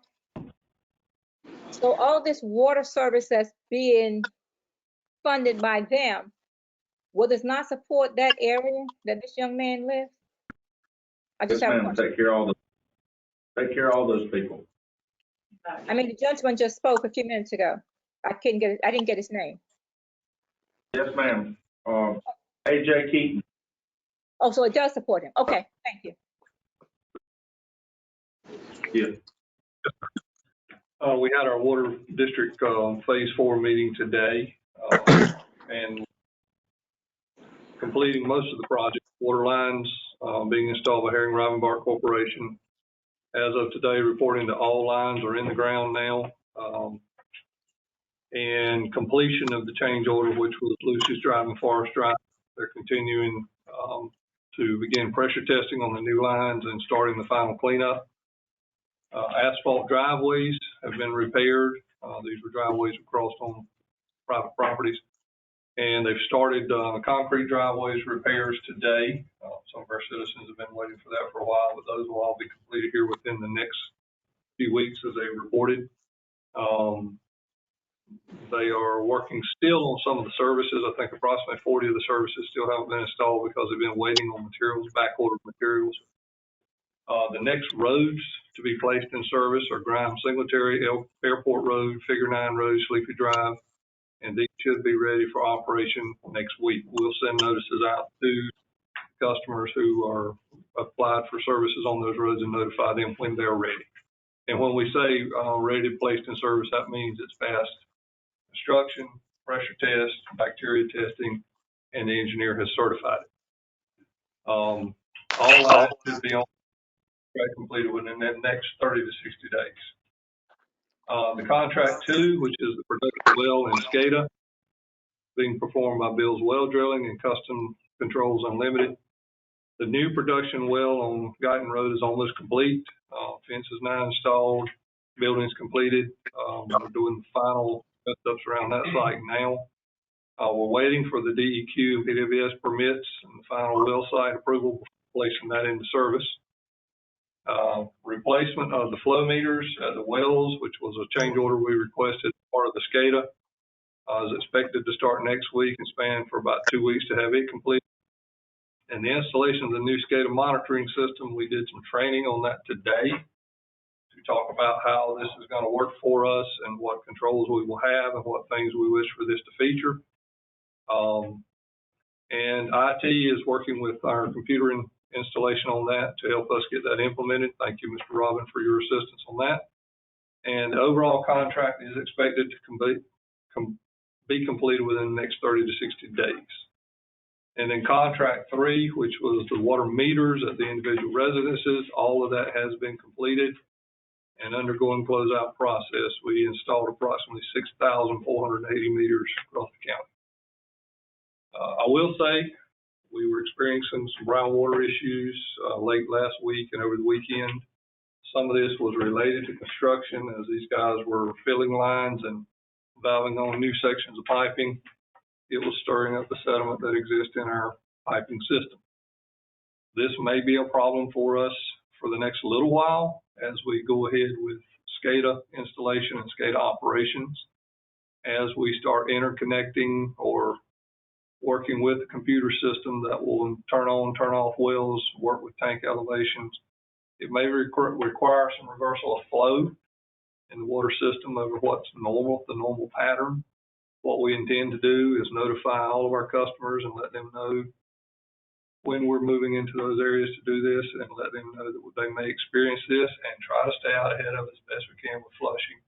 So all this water service that's being funded by them, will this not support that area that this young man lives? I just Yes, have a ma'am. question. Take care of all those people. I mean, the gentleman just spoke a few minutes ago. I didn't get his name. Yes, ma'am. AJ Keaton. Oh, so it does support him. Okay, thank you. Yeah. We had our water district phase 4 meeting today, and completing most of the project. Water lines being installed by Herring Rivenbark Corporation. As of today, reporting that all lines are in the ground now. And completion of the change order, which was Lucy's Drive and Forest Drive. They're continuing to begin pressure testing on the new lines and starting the final cleanup. Asphalt driveways have been repaired. These were driveways crossed on private properties. And they've started concrete driveways repairs today. Some of our citizens have been waiting for that for a while, but those will all be completed here within the next few weeks, as they reported. They are working still on some of the services. I think approximately 40 of the services still haven't been installed because they've been waiting on materials, back-ordered materials. The next roads to be placed in service are Grimes Singletary, Airport Road, Figure 9 Road, Sleepy Drive, and these should be ready for operation next week. We'll send notices out to customers who are applied for services on those roads and notify them when they're ready. And when we say ready to place in service, that means it's passed construction, pressure test, bacteria testing, and the engineer has certified it. All that should be on track completed within the next 30 to 60 days. The contract 2, which is the production well in SCADA, being performed by Bill's Well Drilling and Custom Controls Unlimited. The new production well on Guyton Road is almost complete. Fence is now installed, building's completed. We're doing the final setups around that site now. We're waiting for the DEQ and PWS permits and the final well site approval before placing that into service. Replacement of the flow meters at the wells, which was a change order we requested as part of the SCADA, is expected to start next week and span for about 2 weeks to have it complete. And the installation of the new SCADA monitoring system, we did some training on that today to talk about how this is going to work for us and what controls we will have and what things we wish for this to feature. And IT is working with our computer installation on that to help us get that implemented. Thank you, Mr. Robin, for your assistance on that. And the overall contract is expected to be completed within the next 30 to 60 days. And then contract 3, which was the water meters at the individual residences, all of that has been completed and undergoing closeout process. We installed approximately 6,480 meters across the county. I will say we were experiencing some brown water issues late last week and over the weekend. Some of this was related to construction as these guys were filling lines and valving on new sections of piping. It was stirring up the sediment that exists in our piping system. This may be a problem for us for the next little while as we go ahead with SCADA installation and SCADA operations. As we start interconnecting or working with the computer system that will turn on, turn off wells, work with tank elevations, it may require some reversal of flow in the water system over what's normal, the normal pattern. What we intend to do is notify all of our customers and let them know when we're moving into those areas to do this and let them know that they may experience this and try to stay out ahead of it as best we can with flushing.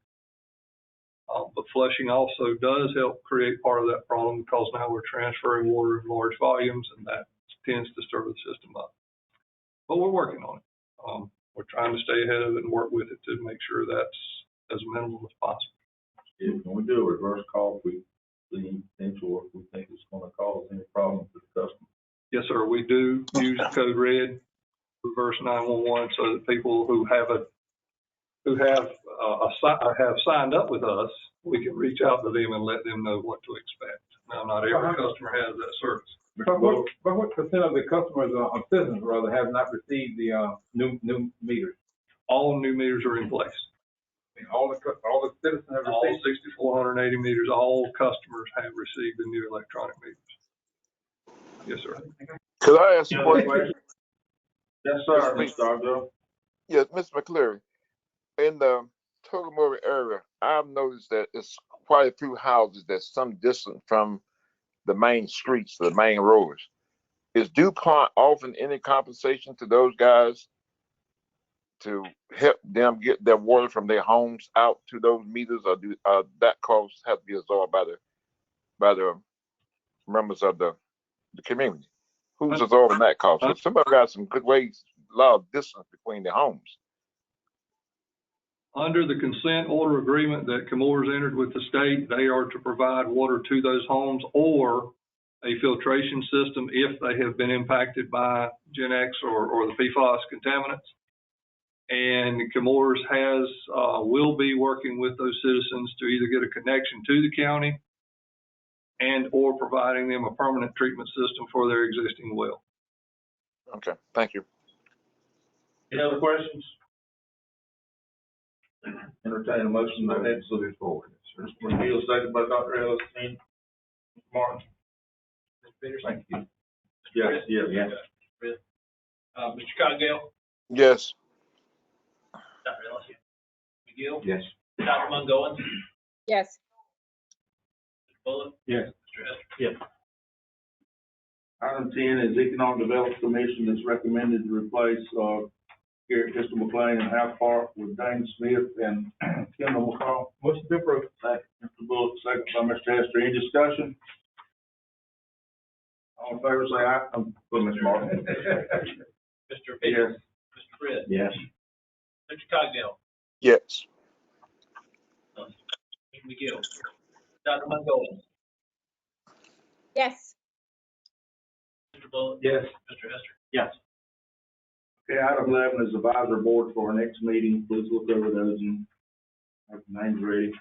But flushing also does help create part of that problem because now we're transferring water in large volumes and that tends to stir the system up. But we're working on it. We're trying to stay ahead of it and work with it to make sure that's as minimal as possible. Yeah, when we do a reverse call, we see potential if we think it's going to cause any problems with the customer. Yes, sir. We do use code red, reverse 911, so that people who have signed up with us, we can reach out to them and let them know what to expect. Now, not every customer has that service. But what percent of the customers or citizens rather have not received the new meters? All new meters are in place. And all the citizens have received? All 6,480 meters, all customers have received the new electronic meters. Yes, sir. Could I ask you one question? Yes, sir, Mr. Arjo. Yes, Mr. McCleary. In the Togamory area, I've noticed that it's quite a few houses that's some distance from the main streets, the main roads. Is DuPont offering any compensation to those guys to help them get their water from their homes out to those meters, or do that cost have to be absorbed by the members of the community? Who's absorbing that cost? So somebody got some good ways, a lot of distance between their homes. Under the consent order agreement that Chemours entered with the state, they are to provide water to those homes or a filtration system if they have been impacted by Gen X or the PFAS contaminants. And Chemours will be working with those citizens to either get a connection to the county and or providing them a permanent treatment system for their existing well. Okay, thank you. Any other questions? Entertain a motion to add to this forward. Mr. McGill, second by Dr. Ellis, Mr. Martin. Mr. Peterson? Thank you. Yes, yes. Mr. Cogdale? Yes. Dr. Ellis? McGill? Yes. Dr. Mungowens? Yes. Mr. Bullock? Yes. Mr. Hester? Yes. Item 10 is Economic Development Commission that's recommended to replace, Garrett Crystal McLean and Half Park with Dane Smith and Kendall McCall. Motion to approve. Second, Mr. Bullock, second by Mr. Hester. Any discussion? All in favor, say aye. Mr. Martin. Mr. Peters? Mr. Britt? Yes. Mr. Cogdale? Yes. Mr. McGill? Dr. Mungowens? Yes. Mr. Bullock? Yes. Mr. Hester? Yes. Okay, item 11 is advisory board for our next meeting. Please look over those and have the names ready.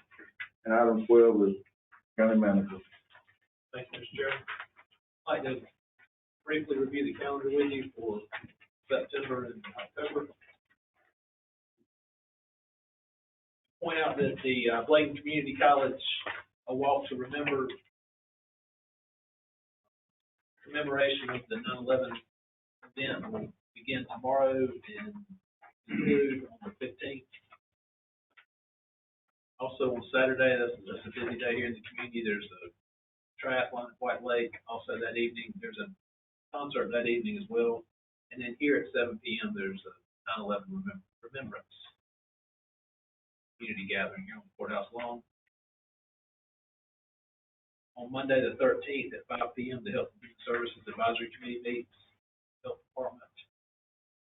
And item 12 is county manager. Thank you, Mr. Chairman. I'd like to briefly review the calendar with you for September and October. Point out that the Bladen Community College, a walk to remember, commemoration of the 9/11 event will begin tomorrow and conclude on the 15th. Also on Saturday, that's a busy day here in the community. There's a triathlon at White Lake. Also that evening, there's a concert that evening as well. And then here at 7 p.m., there's a 9/11 remembrance community gathering here on the courthouse lawn. On Monday, the 13th at 5 p.m., the Health and Human Services Advisory Committee meets, Health Department.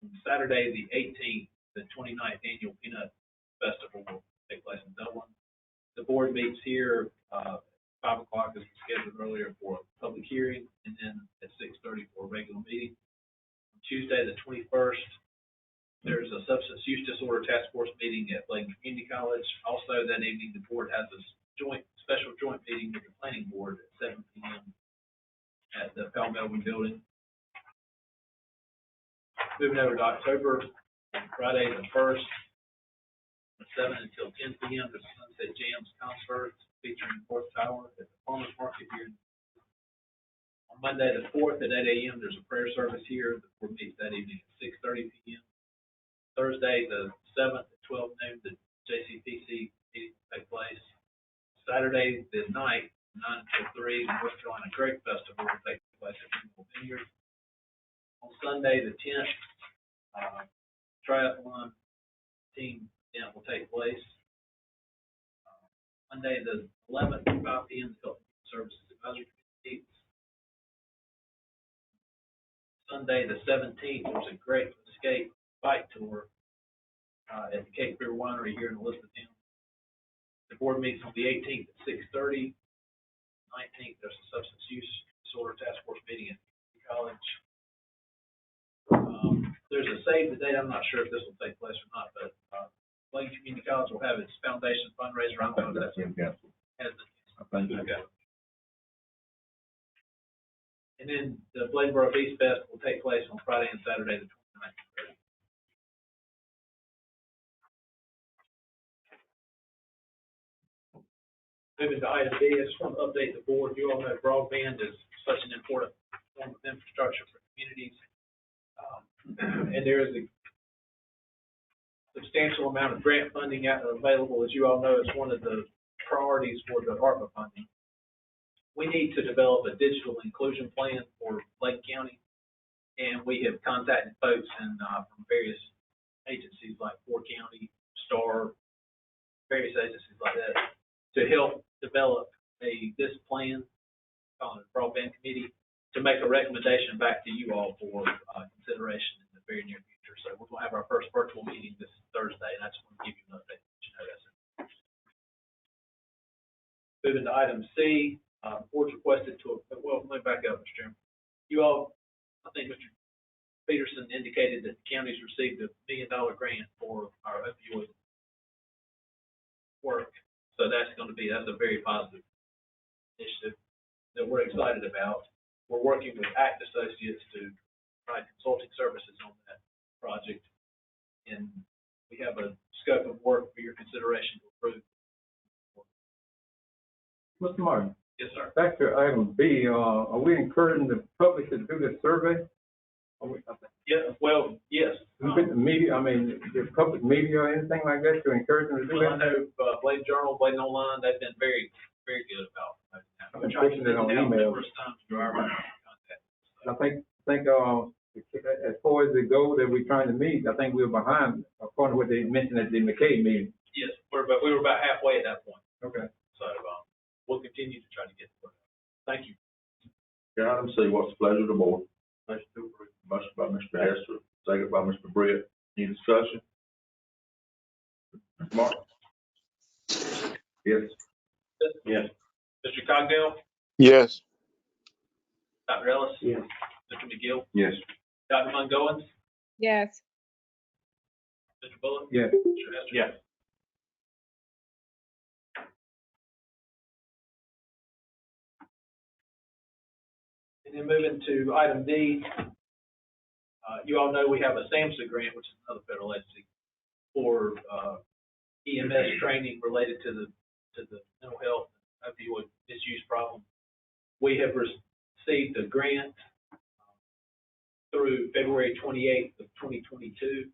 On Saturday, the 18th, the 29th Annual Peanut Festival will take place in Dublin. The board meets here, 5 o'clock as scheduled earlier for a public hearing, and then at 6:30 for a regular meeting. On Tuesday, the 21st, there's a substance use disorder task force meeting at Bladen Community College. Also that evening, the board has a special joint meeting with the planning board at 7 p.m. at the Pell Melbourne building. Moving over to October, Friday the 1st, from 7 until 10 p.m. there's a Sunset Jams concert featuring Fourth Tower at the Farmers Market here. On Monday the 4th at 8 a.m. there's a prayer service here. The board meets that evening at 6:30 p.m. Thursday the 7th at 12 noon the JCPC meeting will take place. Saturday the 9th, 9 until 3, the North Carolina Grape Festival will take place at Greenville Vineyard. On Sunday the 10th, triathlon team event will take place. Monday the 11th at 5 p.m. the Health and Human Services Advisory Committee meets. Sunday the 17th, there's a Great Escape bike tour at the Cape River Winery here in Elizabethtown. The board meets on the 18th at 6:30. 19th, there's a substance use disorder task force meeting at the college. There's a save the date. I'm not sure if this will take place or not, but Bladen Community College will have its foundation fundraiser. I don't know if that's okay. And then the Bladenboro Beast Fest will take place on Friday and Saturday, the 29th and 30th. Moving to item B, I just want to update the board. You all know broadband is such an important form of infrastructure for communities. And there is a substantial amount of grant funding available. As you all know, it's one of the priorities for the ARPA funding. We need to develop a digital inclusion plan for Bladen County, and we have contacted folks from various agencies like Ford County, STAR, various agencies like that, to help develop this plan called the Broadband Committee to make a recommendation back to you all for consideration in the very near future. So we're going to have our first virtual meeting this Thursday, and I just want to give you an update. Moving to item C, board's requested to, well, let me back up, Mr. Chairman. You all, I think Mr. Peterson indicated that the county's received a $1 million grant for our opioid work. So that's a very positive initiative that we're excited about. We're working with ACT Associates to provide consulting services on that project, and we have a scope of work for your consideration to approve. Mr. Martin, Yes, sir. back to item B, are we encouraging the public to do this survey? Yeah, well, yes. We put the media, the public media or anything like that to encourage them to do Well, I that? know, Bladen Journal, Bladen Online, they've been very, very good about it. I've been pushing it on email. Numerous times to our contact. I think, as far as the goal that we're trying to meet, I think we're behind, according to what they mentioned at the McKay meeting. Yes, we were about halfway at that point. Okay. So, we'll continue to try to get to it. Thank you. Okay, item C, what's the pleasure of the board? Motion by Mr. Hester, second by Mr. Britt. Any discussion? Mr. Martin? Yes. Yes. Mr. Cogdell? Yes. Dr. Ellis? Yes. Mr. McGill? Yes. Dr. Mungoins? Yes. Mr. Bullock? Yes. Mr. Hester? Yes. And then moving to item D, you all know we have a SAMHSA grant, which is another federal agency, for EMS training related to the mental health, opioid misuse problem. We have received a grant through February 28th of 2022.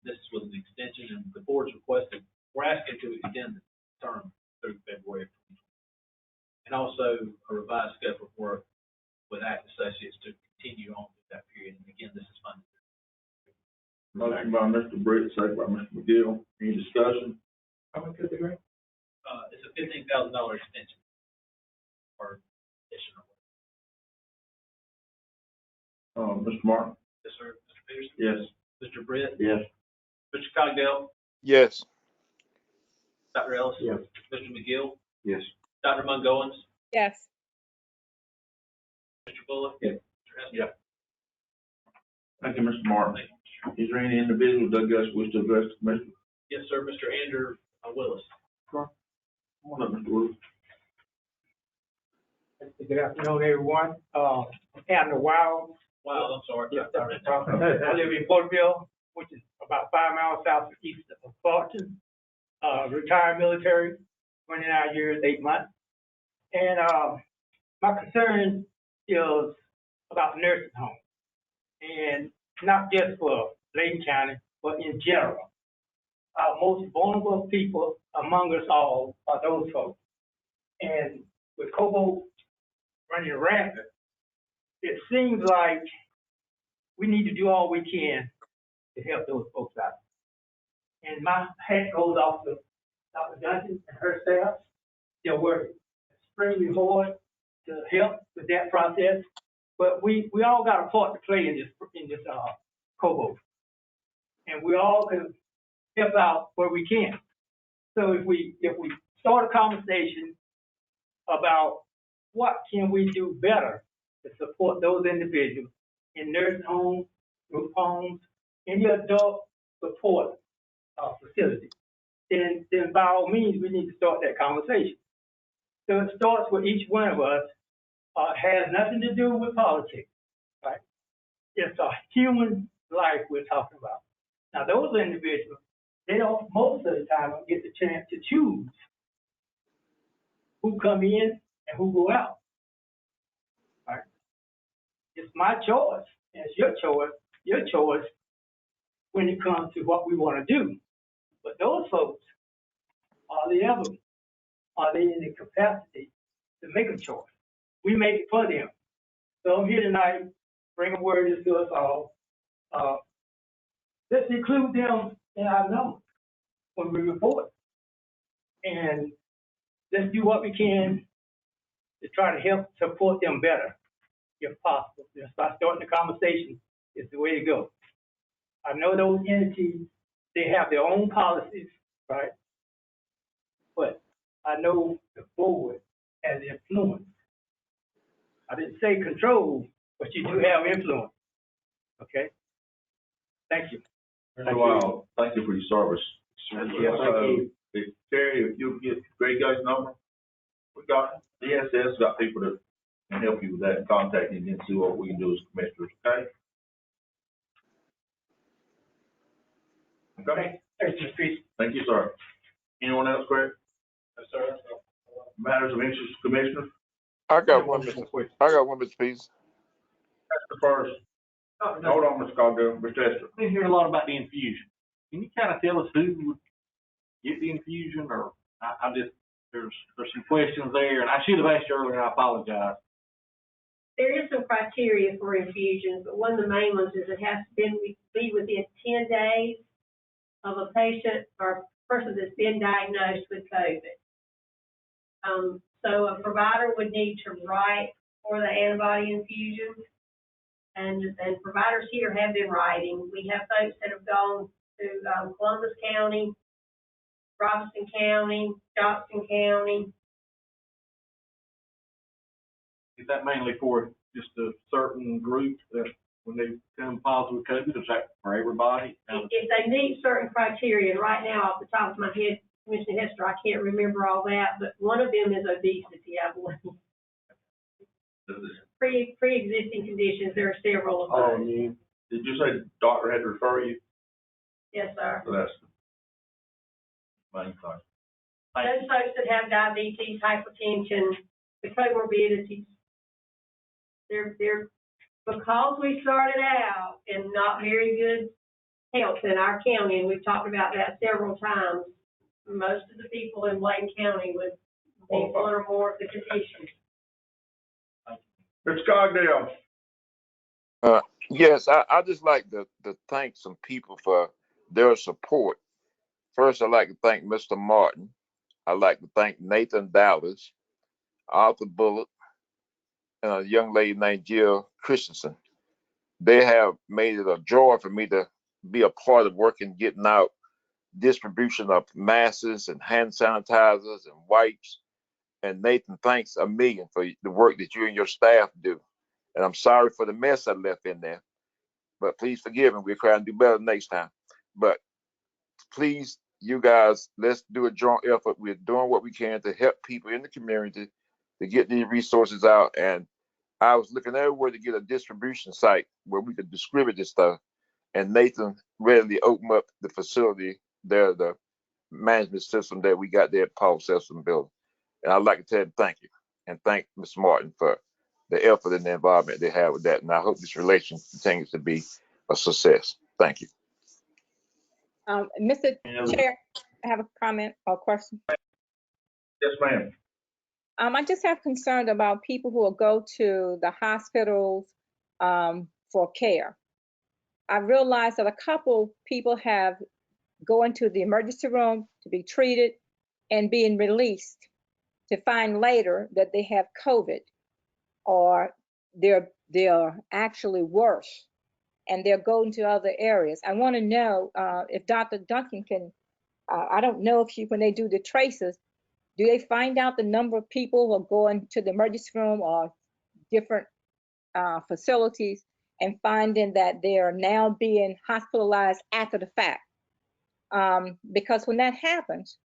This was an extension, and the board's requested, we're asking to extend the term through February of 2022. And also a revised scope of work with ACT Associates to continue on through that period. And again, this is funded. Motion by Mr. Britt, second by Mr. McGill. Any discussion? How much is the grant? It's a $15,000 extension or additional. Mr. Martin? Yes, sir. Mr. Peterson? Yes. Mr. Britt? Yes. Mr. Cogdell? Yes. Dr. Ellis? Yes. Mr. McGill? Yes. Dr. Mungoins? Yes. Mr. Bullock? Yes. Mr. Hester? Yeah. Thank you, Mr. Martin. Is there any individual that does wish to address the commission? Yes, sir. Mr. Andrew Willis. Come on up, Mr. Willis. Good afternoon, everyone. I'm Abner Wild. Wow, I'm sorry. Yeah, I live in Porterville, which is about 5 miles southeast of Fulton. Retired military, 29 years, 8 months. And my concern is about the nursing home. And not just for Bladen County, but in general. Our most vulnerable people among us all are those folks. And with COVID running rampant, it seems like we need to do all we can to help those folks out. And my hat goes off to Dr. Johnson and her staff. They're working extremely hard to help with that process. But we all got a part to play in this COVID. And we all can help out where we can. So if we start a conversation about what can we do better to support those individuals in nursing homes, group homes, any adult support facility, then by all means, we need to start that conversation. So it starts with each one of us, has nothing to do with politics, right? It's a human life we're talking about. Now, those individuals, they don't, most of the time, get the chance to choose who come in and who go out, right? It's my choice, and it's your choice when it comes to what we want to do. But those folks, are they in the capacity to make a choice? We make it for them. So I'm here tonight, bring a word to us all. Let's include them in our numbers when we report. And let's do what we can to try to help support them better, if possible. Just by starting the conversation is the way to go. I know those entities, they have their own policies, right? But I know the board has influence. I didn't say control, but you do have influence. Okay? Thank you. Wow, thank you for your service. Thank you. Terry, if you'll get Greg Guy's number, we got, DSS got people that can help you with that and contact you and then see what we can do as commissioners, okay? Okay. Thanks, Mr. Peace. Thank you, sir. Anyone else, Greg? Yes, sir. Matters of interest, Commissioner? I got one, Mr. Peace. That's the first. Hold on, Mr. Cogdill, Mr. Esther. I've been hearing a lot about the infusion. Can you kind of tell us who would get the infusion, or I just, there's some questions there, and I should have asked you earlier, and I apologize. There is some criteria for infusions, but one of the main ones is it has to be within 10 days of a patient or person that's been diagnosed with COVID. So a provider would need to write for the antibody infusion, and providers here have been writing. We have folks that have gone to Columbus County, Robinson County, Johnson County. Is that mainly for just a certain group that when they come positive with COVID, is that for everybody? If they meet certain criteria, and right now off the top of my head, Commissioner Hester, I can't remember all that, but one of them is obesity, I believe. Pre-existing conditions, there are several of those. Did you say the doctor had to refer you? Yes, sir. So that's the main thing. Those folks that have diabetes, hypertension, the comorbidities, they're because we started out in not very good health in our county, and we've talked about that several times. Most of the people in Bladen County would be one or more of the conditions. Mr. Cogdale. Yes, I just like to thank some people for their support. First, I'd like to thank Mr. Martin. I'd like to thank Nathan Dallas, Arthur Bullock, and a young lady named Jill Christensen. They have made it a joy for me to be a part of working, getting out distribution of masks and hand sanitizers and wipes. And Nathan, thanks a million for the work that you and your staff do. And I'm sorry for the mess I left in there, but please forgive me. We're trying to do better next time. But please, you guys, let's do a joint effort. We're doing what we can to help people in the community to get these resources out. And I was looking everywhere to get a distribution site where we could distribute this stuff. And Nathan readily opened up the facility there, the management system that we got there at Paul System building. And I'd like to tell him thank you and thank Mr. Martin for the effort and the involvement they have with that. And I hope this relation continues to be a success. Thank you. Mr. Chair, I have a comment or question. Yes, ma'am. I just have concern about people who will go to the hospitals for care. I realize that a couple people have go into the emergency room to be treated and being released to find later that they have COVID or they're actually worse and they're going to other areas. I want to know if Dr. Duncan can, I don't know if when they do the traces, do they find out the number of people who are going to the emergency room or different facilities and finding that they are now being hospitalized after the fact? Because when that happens,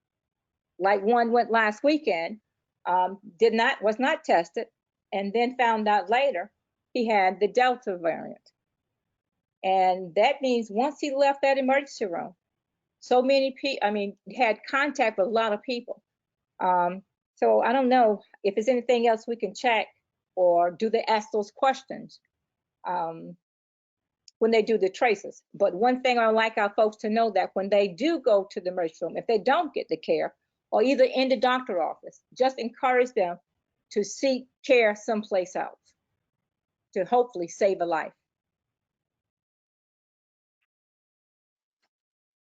like one went last weekend, was not tested, and then found out later he had the Delta variant. And that means once he left that emergency room, so many people, had contact with a lot of people. So I don't know if there's anything else we can check, or do they ask those questions when they do the traces. But one thing I would like our folks to know, that when they do go to the emergency room, if they don't get the care, or either in the doctor's office, just encourage them to seek care someplace else to hopefully save a life.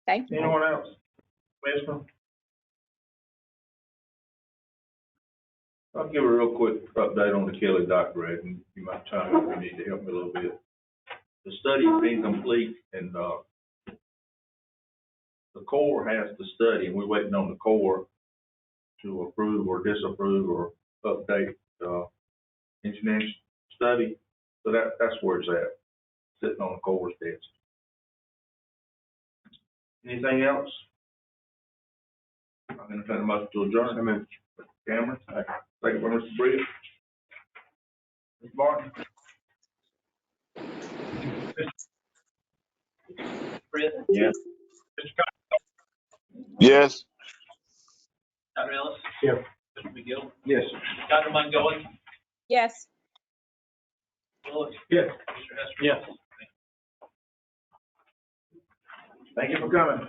Thank you. Anyone else? Commissioner? I'll give a real quick update on the Kelly doctorate, and you might chime in if you need to help me a little bit. The study's been complete, and the Corps has the study, and we're waiting on the Corps to approve or disapprove or update the engineering study. So that's where it's at, sitting on the Corps' desk. Anything else? I'm going to turn the motion to adjourn. Amen. Cameron? Thank you, Mr. Bridge. Mr. Martin? Yes. Yes. Dr. Ellis? Yes. Mr. McGill? Yes. Dr. Montgomery? Yes. Lewis? Yes. Mr. Hester? Yes. Thank you for coming.